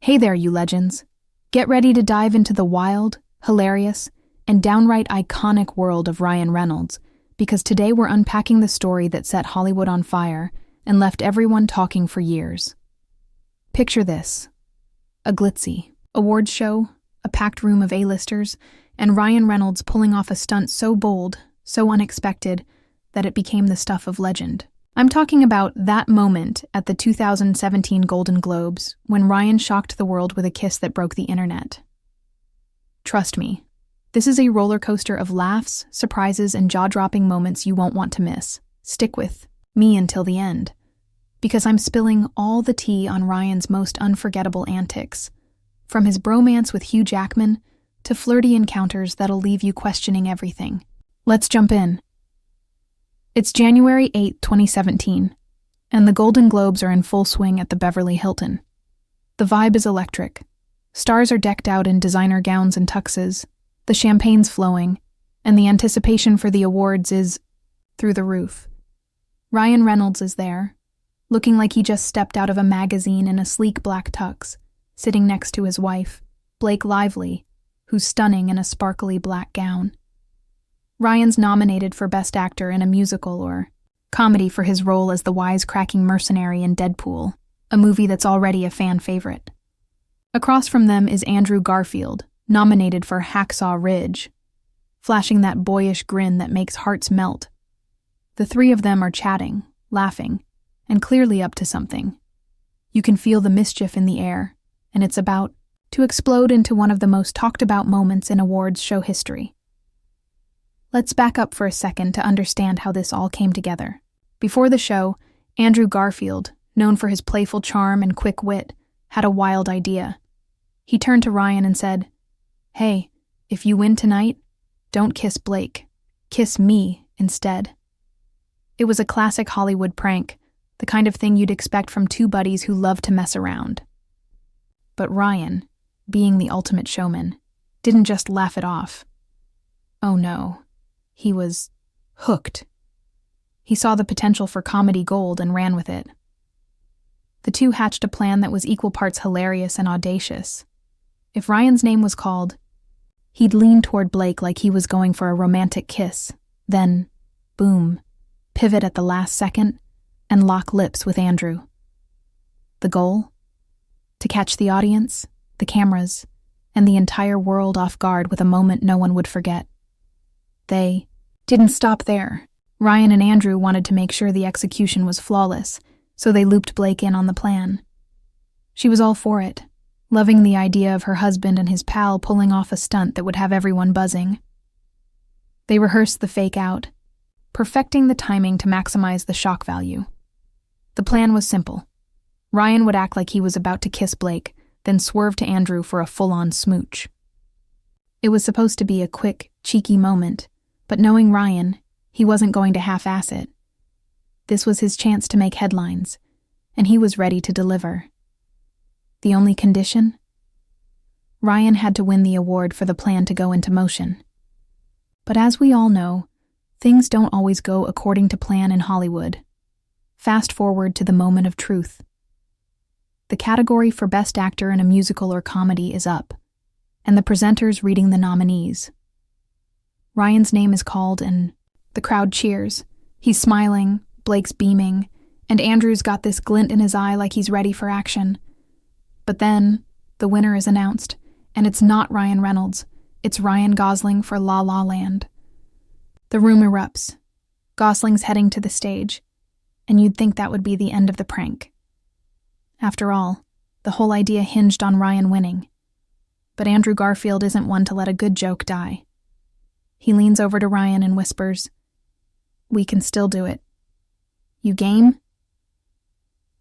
Hey there, you legends. Get ready to dive into the wild, hilarious, and downright iconic world of Ryan Reynolds, because today we're unpacking the story that set Hollywood on fire and left everyone talking for years. Picture this: a glitzy awards show, a packed room of A-listers, and Ryan Reynolds pulling off a stunt so bold, so unexpected, that it became the stuff of legend. I'm talking about that moment at the 2017 Golden Globes when Ryan shocked the world with a kiss that broke the internet. Trust me, this is a roller coaster of laughs, surprises, and jaw-dropping moments you won't want to miss. Stick with me until the end, because I'm spilling all the tea on Ryan's most unforgettable antics, from his bromance with Hugh Jackman to flirty encounters that'll leave you questioning everything. Let's jump in. It's January 8, 2017, and the Golden Globes are in full swing at the Beverly Hilton. The vibe is electric. Stars are decked out in designer gowns and tuxes, the champagne's flowing, and the anticipation for the awards is through the roof. Ryan Reynolds is there, looking like he just stepped out of a magazine in a sleek black tux, sitting next to his wife, Blake Lively, who's stunning in a sparkly black gown. Ryan's nominated for Best Actor in a Musical or Comedy for his role as the wisecracking mercenary in Deadpool, a movie that's already a fan favorite. Across from them is Andrew Garfield, nominated for Hacksaw Ridge, flashing that boyish grin that makes hearts melt. The three of them are chatting, laughing, and clearly up to something. You can feel the mischief in the air, and it's about to explode into one of the most talked about moments in awards show history. Let's back up for a second to understand how this all came together. Before the show, Andrew Garfield, known for his playful charm and quick wit, had a wild idea. He turned to Ryan and said, "Hey, if you win tonight, don't kiss Blake. Kiss me instead." It was a classic Hollywood prank, the kind of thing you'd expect from two buddies who love to mess around. But Ryan, being the ultimate showman, didn't just laugh it off. Oh no. He was hooked. He saw the potential for comedy gold and ran with it. The two hatched a plan that was equal parts hilarious and audacious. If Ryan's name was called, he'd lean toward Blake like he was going for a romantic kiss, then, boom, pivot at the last second and lock lips with Andrew. The goal? To catch the audience, the cameras, and the entire world off guard with a moment no one would forget. They didn't stop there. Ryan and Andrew wanted to make sure the execution was flawless, so they looped Blake in on the plan. She was all for it, loving the idea of her husband and his pal pulling off a stunt that would have everyone buzzing. They rehearsed the fake out, perfecting the timing to maximize the shock value. The plan was simple. Ryan would act like he was about to kiss Blake, then swerve to Andrew for a full-on smooch. It was supposed to be a quick, cheeky moment, but knowing Ryan, he wasn't going to half-ass it. This was his chance to make headlines, and he was ready to deliver. The only condition? Ryan had to win the award for the plan to go into motion. But as we all know, things don't always go according to plan in Hollywood. Fast forward to the moment of truth. The category for Best Actor in a Musical or Comedy is up, and the presenter's reading the nominees. Ryan's name is called and the crowd cheers. He's smiling, Blake's beaming, and Andrew's got this glint in his eye like he's ready for action. But then, the winner is announced, and it's not Ryan Reynolds, it's Ryan Gosling for La La Land. The room erupts. Gosling's heading to the stage, and you'd think that would be the end of the prank. After all, the whole idea hinged on Ryan winning. But Andrew Garfield isn't one to let a good joke die. He leans over to Ryan and whispers, "We can still do it. You game?"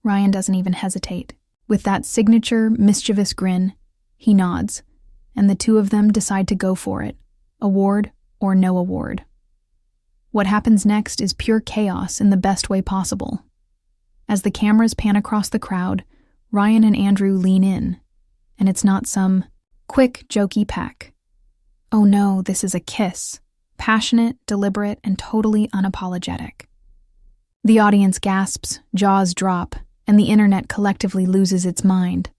Ryan doesn't even hesitate. With that signature, mischievous grin, he nods, and the two of them decide to go for it, award or no award. What happens next is pure chaos in the best way possible. As the cameras pan across the crowd, Ryan and Andrew lean in, and it's not some quick, jokey peck. Oh no, this is a kiss. Passionate, deliberate, and totally unapologetic. The audience gasps, jaws drop, and the internet collectively loses its mind.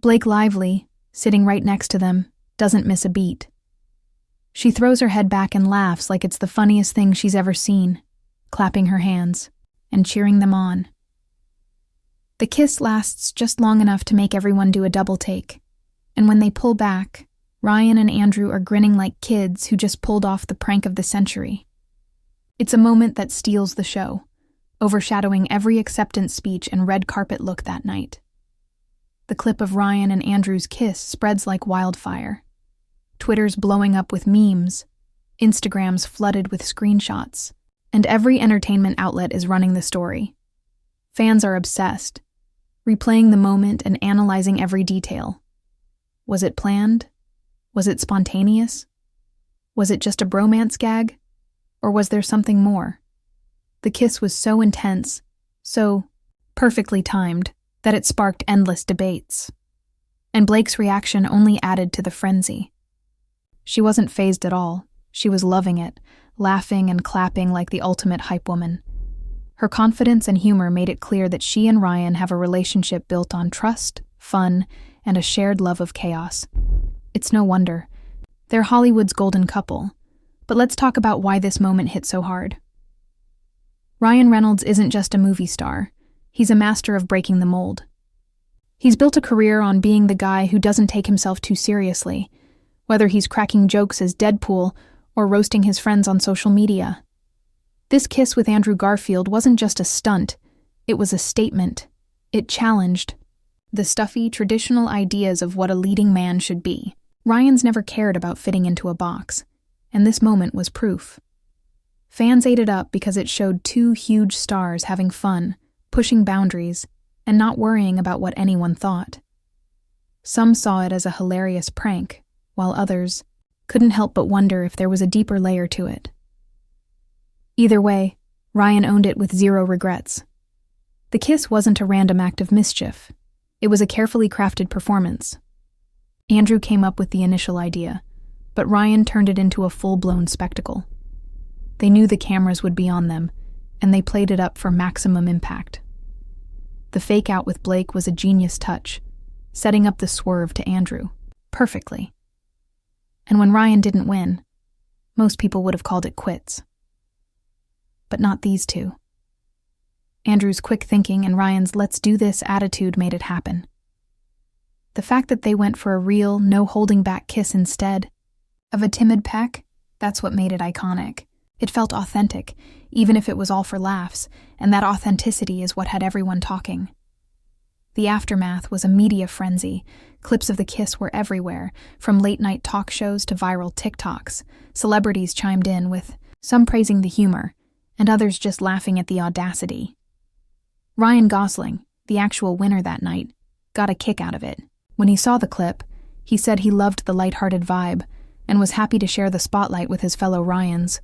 Blake Lively, sitting right next to them, doesn't miss a beat. She throws her head back and laughs like it's the funniest thing she's ever seen, clapping her hands and cheering them on. The kiss lasts just long enough to make everyone do a double take, and when they pull back, Ryan and Andrew are grinning like kids who just pulled off the prank of the century. It's a moment that steals the show, overshadowing every acceptance speech and red carpet look that night. The clip of Ryan and Andrew's kiss spreads like wildfire. Twitter's blowing up with memes, Instagram's flooded with screenshots, and every entertainment outlet is running the story. Fans are obsessed, replaying the moment and analyzing every detail. Was it planned? Was it spontaneous? Was it just a bromance gag? Or was there something more? The kiss was so intense, so perfectly timed, that it sparked endless debates. And Blake's reaction only added to the frenzy. She wasn't fazed at all. She was loving it, laughing and clapping like the ultimate hype woman. Her confidence and humor made it clear that she and Ryan have a relationship built on trust, fun, and a shared love of chaos. It's no wonder. They're Hollywood's golden couple. But let's talk about why this moment hit so hard. Ryan Reynolds isn't just a movie star. He's a master of breaking the mold. He's built a career on being the guy who doesn't take himself too seriously, whether he's cracking jokes as Deadpool or roasting his friends on social media. This kiss with Andrew Garfield wasn't just a stunt, it was a statement. It challenged the stuffy, traditional ideas of what a leading man should be. Ryan's never cared about fitting into a box, and this moment was proof. Fans ate it up because it showed two huge stars having fun, pushing boundaries, and not worrying about what anyone thought. Some saw it as a hilarious prank, while others couldn't help but wonder if there was a deeper layer to it. Either way, Ryan owned it with zero regrets. The kiss wasn't a random act of mischief. It was a carefully crafted performance. Andrew came up with the initial idea, but Ryan turned it into a full-blown spectacle. They knew the cameras would be on them, and they played it up for maximum impact. The fake-out with Blake was a genius touch, setting up the swerve to Andrew perfectly. And when Ryan didn't win, most people would have called it quits. But not these two. Andrew's quick thinking and Ryan's let's do this attitude made it happen. The fact that they went for a real, no-holding-back kiss instead of a timid peck, that's what made it iconic. It felt authentic, even if it was all for laughs, and that authenticity is what had everyone talking. The aftermath was a media frenzy. Clips of the kiss were everywhere, from late-night talk shows to viral TikToks. Celebrities chimed in, with some praising the humor, and others just laughing at the audacity. Ryan Gosling, the actual winner that night, got a kick out of it. When he saw the clip, he said he loved the lighthearted vibe and was happy to share the spotlight with his fellow Ryans.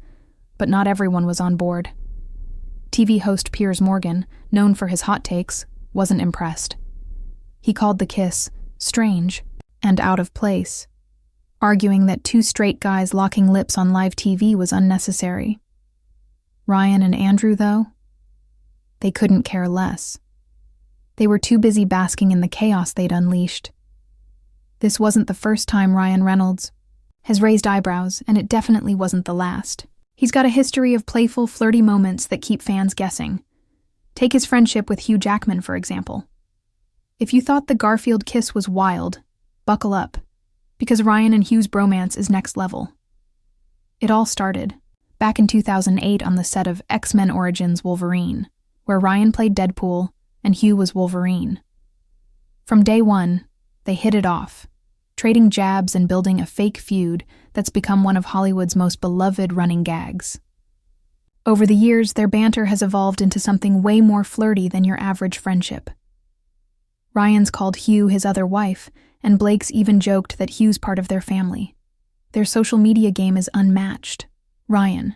But not everyone was on board. TV host Piers Morgan, known for his hot takes, wasn't impressed. He called the kiss strange and out of place, arguing that two straight guys locking lips on live TV was unnecessary. Ryan and Andrew, though, they couldn't care less. They were too busy basking in the chaos they'd unleashed. This wasn't the first time Ryan Reynolds has raised eyebrows, and it definitely wasn't the last. He's got a history of playful, flirty moments that keep fans guessing. Take his friendship with Hugh Jackman, for example. If you thought the Garfield kiss was wild, buckle up, because Ryan and Hugh's bromance is next level. It all started back in 2008 on the set of X-Men Origins Wolverine, where Ryan played Deadpool and Hugh was Wolverine. From day one, they hit it off, trading jabs and building a fake feud that's become one of Hollywood's most beloved running gags. Over the years, their banter has evolved into something way more flirty than your average friendship. Ryan's called Hugh his other wife, and Blake's even joked that Hugh's part of their family. Their social media game is unmatched. Ryan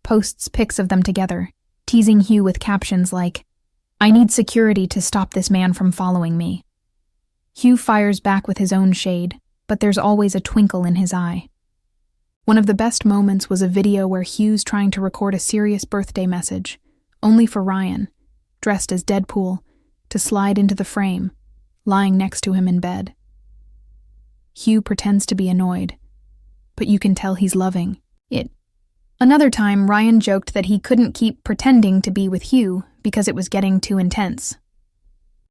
posts pics of them together, teasing Hugh with captions like, "I need security to stop this man from following me." Hugh fires back with his own shade, but there's always a twinkle in his eye. One of the best moments was a video where Hugh's trying to record a serious birthday message, only for Ryan, dressed as Deadpool, to slide into the frame, lying next to him in bed. Hugh pretends to be annoyed, but you can tell he's loving it. Another time, Ryan joked that he couldn't keep pretending to be with Hugh because it was getting too intense.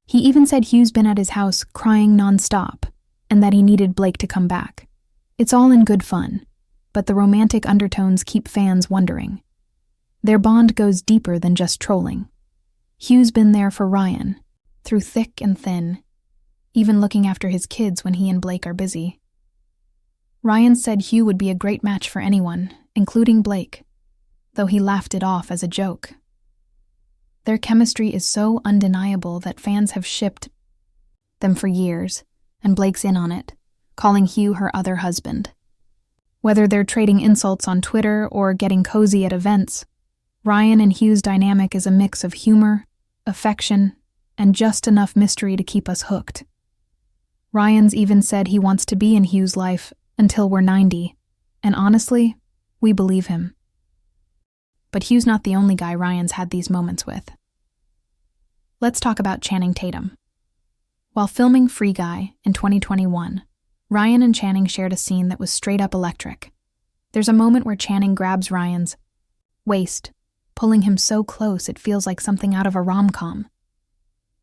He even said Hugh's been at his house crying nonstop and that he needed Blake to come back. It's all in good fun, but the romantic undertones keep fans wondering. Their bond goes deeper than just trolling. Hugh's been there for Ryan, through thick and thin, even looking after his kids when he and Blake are busy. Ryan said Hugh would be a great match for anyone, including Blake, though he laughed it off as a joke. Their chemistry is so undeniable that fans have shipped them for years, and Blake's in on it, calling Hugh her other husband. Whether they're trading insults on Twitter or getting cozy at events, Ryan and Hugh's dynamic is a mix of humor, affection, and just enough mystery to keep us hooked. Ryan's even said he wants to be in Hugh's life until we're 90, and honestly, we believe him. But Hugh's not the only guy Ryan's had these moments with. Let's talk about Channing Tatum. While filming Free Guy in 2021, Ryan and Channing shared a scene that was straight up electric. There's a moment where Channing grabs Ryan's waist, pulling him so close it feels like something out of a rom-com.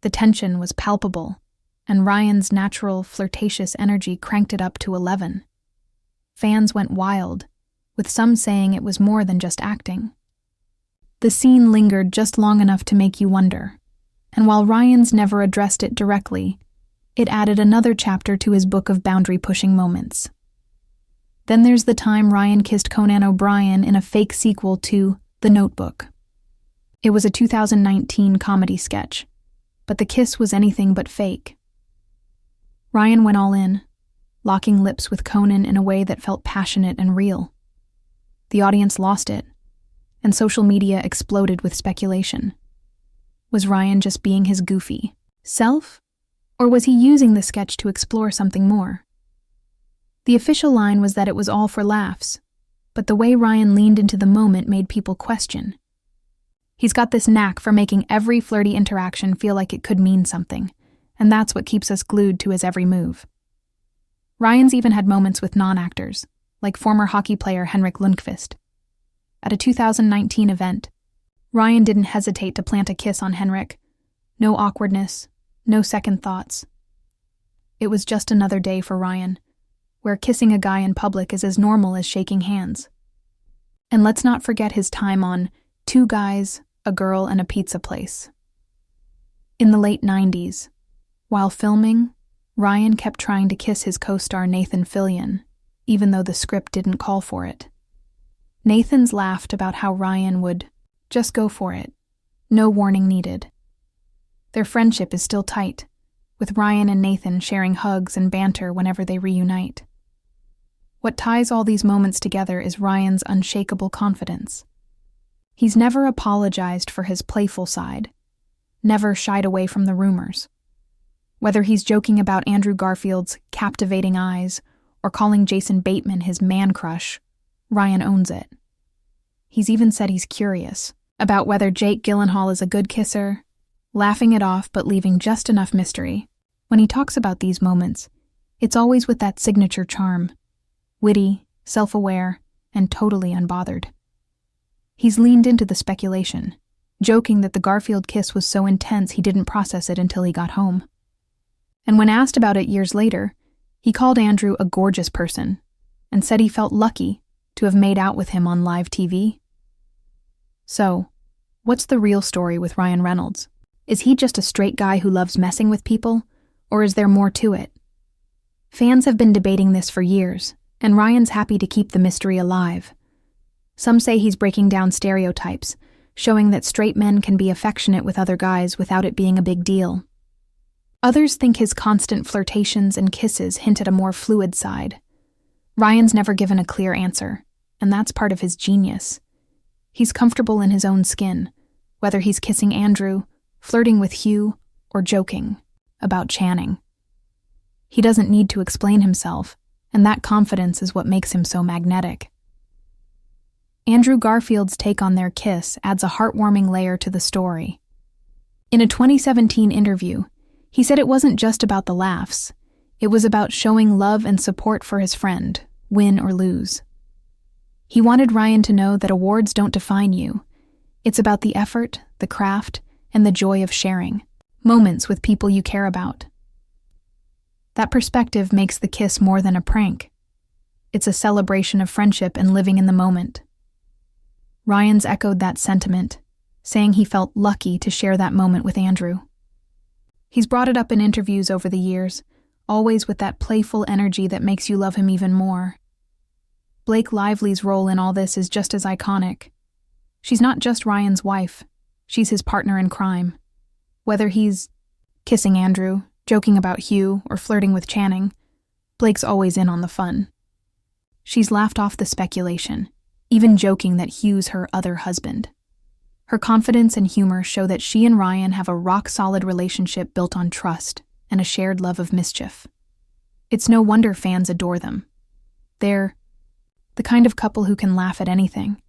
The tension was palpable, and Ryan's natural, flirtatious energy cranked it up to 11. Fans went wild, with some saying it was more than just acting. The scene lingered just long enough to make you wonder, and while Ryan's never addressed it directly, it added another chapter to his book of boundary-pushing moments. Then there's the time Ryan kissed Conan O'Brien in a fake sequel to The Notebook. It was a 2019 comedy sketch, but the kiss was anything but fake. Ryan went all in, locking lips with Conan in a way that felt passionate and real. The audience lost it, and social media exploded with speculation. Was Ryan just being his goofy self, or was he using the sketch to explore something more? The official line was that it was all for laughs, but the way Ryan leaned into the moment made people question. He's got this knack for making every flirty interaction feel like it could mean something, and that's what keeps us glued to his every move. Ryan's even had moments with non-actors, like former hockey player Henrik Lundqvist. At a 2019 event, Ryan didn't hesitate to plant a kiss on Henrik. No awkwardness, no second thoughts. It was just another day for Ryan, where kissing a guy in public is as normal as shaking hands. And let's not forget his time on Two Guys, a Girl, and a Pizza Place. In the late 90s, while filming, Ryan kept trying to kiss his co-star Nathan Fillion, even though the script didn't call for it. Nathan's laughed about how Ryan would just go for it, no warning needed. Their friendship is still tight, with Ryan and Nathan sharing hugs and banter whenever they reunite. What ties all these moments together is Ryan's unshakable confidence. He's never apologized for his playful side, never shied away from the rumors. Whether he's joking about Andrew Garfield's captivating eyes or calling Jason Bateman his man crush, Ryan owns it. He's even said he's curious about whether Jake Gyllenhaal is a good kisser, laughing it off but leaving just enough mystery. When he talks about these moments, it's always with that signature charm, witty, self-aware, and totally unbothered. He's leaned into the speculation, joking that the Garfield kiss was so intense he didn't process it until he got home. And when asked about it years later, he called Andrew a gorgeous person and said he felt lucky to have made out with him on live TV. So, what's the real story with Ryan Reynolds? Is he just a straight guy who loves messing with people, or is there more to it? Fans have been debating this for years, and Ryan's happy to keep the mystery alive. Some say he's breaking down stereotypes, showing that straight men can be affectionate with other guys without it being a big deal. Others think his constant flirtations and kisses hint at a more fluid side. Ryan's never given a clear answer, and that's part of his genius. He's comfortable in his own skin, whether he's kissing Andrew, flirting with Hugh, or joking about Channing. He doesn't need to explain himself, and that confidence is what makes him so magnetic. Andrew Garfield's take on their kiss adds a heartwarming layer to the story. In a 2017 interview, He said it wasn't just about the laughs. It was about showing love and support for his friend, win or lose. He wanted Ryan to know that awards don't define you. It's about the effort, the craft, and the joy of sharing moments with people you care about. That perspective makes the kiss more than a prank. It's a celebration of friendship and living in the moment. Ryan's echoed that sentiment, saying he felt lucky to share that moment with Andrew. He's brought it up in interviews over the years, always with that playful energy that makes you love him even more. Blake Lively's role in all this is just as iconic. She's not just Ryan's wife, she's his partner in crime. Whether he's kissing Andrew, joking about Hugh, or flirting with Channing, Blake's always in on the fun. She's laughed off the speculation, even joking that Hugh's her other husband. Her confidence and humor show that she and Ryan have a rock-solid relationship built on trust and a shared love of mischief. It's no wonder fans adore them. They're the kind of couple who can laugh at anything,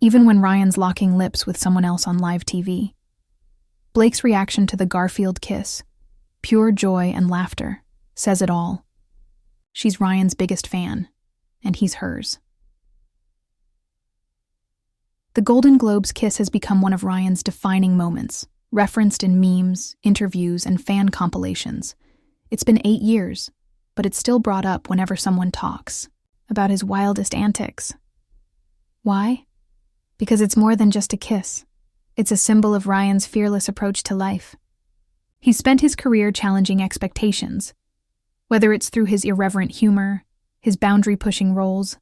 even when Ryan's locking lips with someone else on live TV. Blake's reaction to the Garfield kiss, pure joy and laughter, says it all. She's Ryan's biggest fan, and he's hers. The Golden Globes kiss has become one of Ryan's defining moments, referenced in memes, interviews, and fan compilations. It's been 8 years, but it's still brought up whenever someone talks about his wildest antics. Why? Because it's more than just a kiss. It's a symbol of Ryan's fearless approach to life. He's spent his career challenging expectations, whether it's through his irreverent humor, his boundary-pushing roles,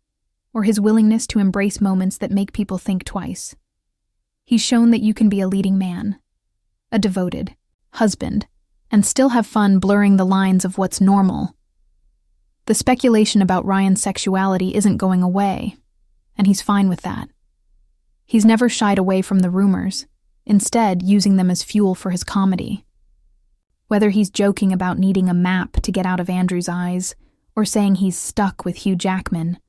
or his willingness to embrace moments that make people think twice. He's shown that you can be a leading man, a devoted husband, and still have fun blurring the lines of what's normal. The speculation about Ryan's sexuality isn't going away, and he's fine with that. He's never shied away from the rumors, instead using them as fuel for his comedy. Whether he's joking about needing a map to get out of Andrew's eyes, or saying he's stuck with Hugh Jackman,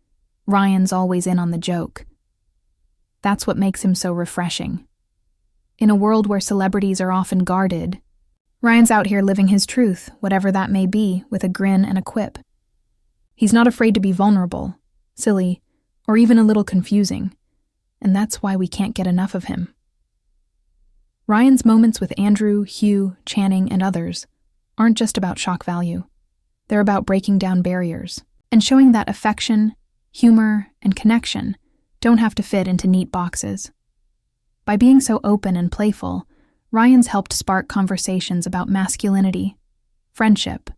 Ryan's always in on the joke. That's what makes him so refreshing. In a world where celebrities are often guarded, Ryan's out here living his truth, whatever that may be, with a grin and a quip. He's not afraid to be vulnerable, silly, or even a little confusing, and that's why we can't get enough of him. Ryan's moments with Andrew, Hugh, Channing, and others aren't just about shock value. They're about breaking down barriers and showing that affection, humor, and connection don't have to fit into neat boxes. By being so open and playful, Ryan's helped spark conversations about masculinity, friendship,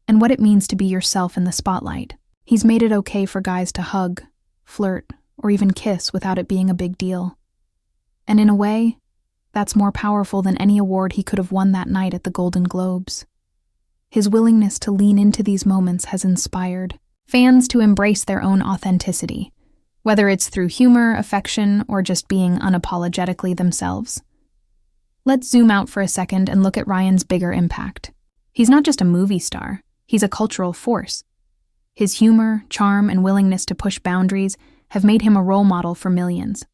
and what it means to be yourself in the spotlight. He's made it okay for guys to hug, flirt, or even kiss without it being a big deal. And in a way, that's more powerful than any award he could have won that night at the Golden Globes. His willingness to lean into these moments has inspired fans to embrace their own authenticity, whether it's through humor, affection, or just being unapologetically themselves. Let's zoom out for a second and look at Ryan's bigger impact. He's not just a movie star, he's a cultural force. His humor, charm, and willingness to push boundaries have made him a role model for millions.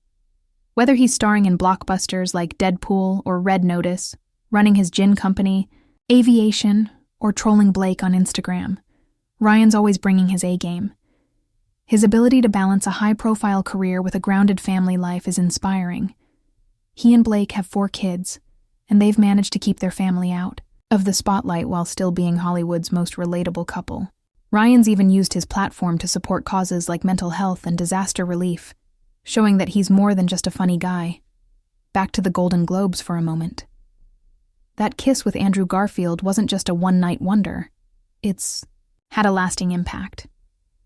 Whether he's starring in blockbusters like Deadpool or Red Notice, running his gin company, aviation, or trolling Blake on Instagram, Ryan's always bringing his A-game. His ability to balance a high-profile career with a grounded family life is inspiring. He and Blake have 4 kids, and they've managed to keep their family out of the spotlight while still being Hollywood's most relatable couple. Ryan's even used his platform to support causes like mental health and disaster relief, showing that he's more than just a funny guy. Back to the Golden Globes for a moment. That kiss with Andrew Garfield wasn't just a one-night wonder. It's had a lasting impact.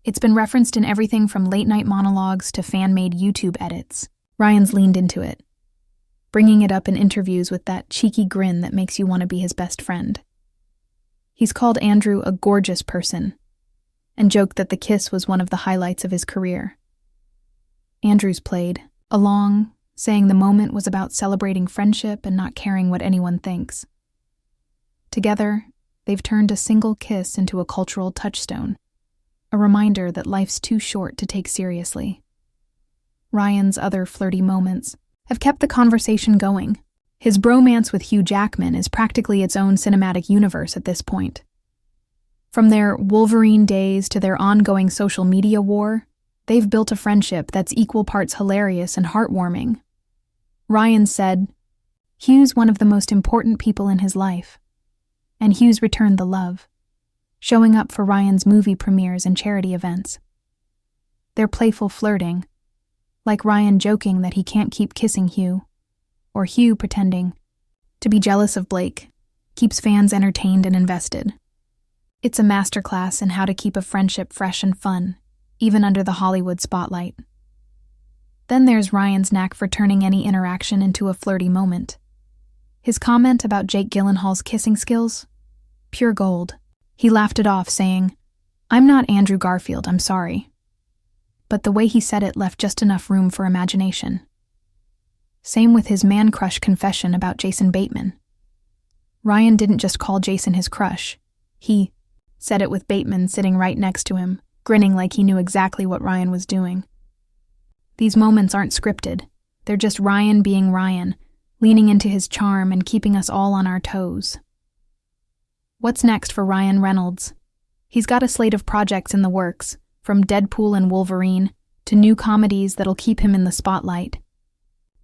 It's been referenced in everything from late-night monologues to fan-made YouTube edits. Ryan's leaned into it, bringing it up in interviews with that cheeky grin that makes you want to be his best friend. He's called Andrew a gorgeous person, and joked that the kiss was one of the highlights of his career. Andrew's played along, saying the moment was about celebrating friendship and not caring what anyone thinks. Together, they've turned a single kiss into a cultural touchstone, a reminder that life's too short to take seriously. Ryan's other flirty moments have kept the conversation going. His bromance with Hugh Jackman is practically its own cinematic universe at this point. From their Wolverine days to their ongoing social media war, they've built a friendship that's equal parts hilarious and heartwarming. Ryan said, "Hugh's one of the most important people in his life." And Hugh's returned the love, showing up for Ryan's movie premieres and charity events. Their playful flirting, like Ryan joking that he can't keep kissing Hugh, or Hugh pretending to be jealous of Blake, keeps fans entertained and invested. It's a masterclass in how to keep a friendship fresh and fun, even under the Hollywood spotlight. Then there's Ryan's knack for turning any interaction into a flirty moment. His comment about Jake Gyllenhaal's kissing skills? Pure gold. He laughed it off, saying, "I'm not Andrew Garfield, I'm sorry." But the way he said it left just enough room for imagination. Same with his man-crush confession about Jason Bateman. Ryan didn't just call Jason his crush. He said it with Bateman sitting right next to him, grinning like he knew exactly what Ryan was doing. These moments aren't scripted. They're just Ryan being Ryan, leaning into his charm and keeping us all on our toes. What's next for Ryan Reynolds? He's got a slate of projects in the works, from Deadpool and Wolverine to new comedies that'll keep him in the spotlight.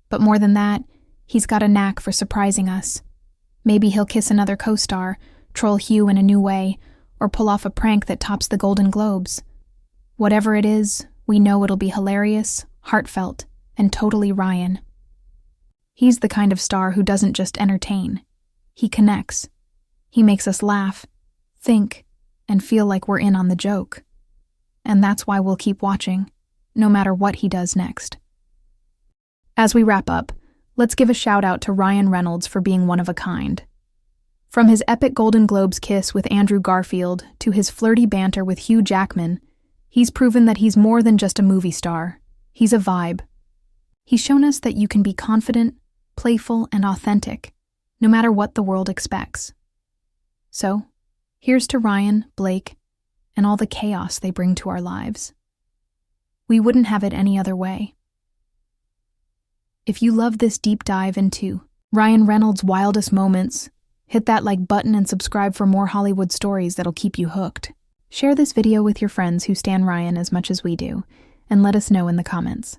But more than that, he's got a knack for surprising us. Maybe he'll kiss another co-star, troll Hugh in a new way, or pull off a prank that tops the Golden Globes. Whatever it is, we know it'll be hilarious, heartfelt, and totally Ryan. He's the kind of star who doesn't just entertain. He connects. He makes us laugh, think, and feel like we're in on the joke. And that's why we'll keep watching, no matter what he does next. As we wrap up, let's give a shout out to Ryan Reynolds for being one of a kind. From his epic Golden Globes kiss with Andrew Garfield to his flirty banter with Hugh Jackman, he's proven that he's more than just a movie star. He's a vibe. He's shown us that you can be confident, playful, and authentic, no matter what the world expects. So, here's to Ryan, Blake, and all the chaos they bring to our lives. We wouldn't have it any other way. If you love this deep dive into Ryan Reynolds' wildest moments, hit that like button and subscribe for more Hollywood stories that'll keep you hooked. Share this video with your friends who stan Ryan as much as we do, and let us know in the comments.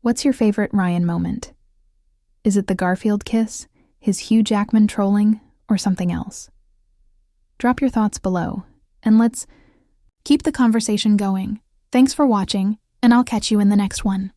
What's your favorite Ryan moment? Is it the Garfield kiss, his Hugh Jackman trolling, or something else? Drop your thoughts below, and let's keep the conversation going. Thanks for watching, and I'll catch you in the next one.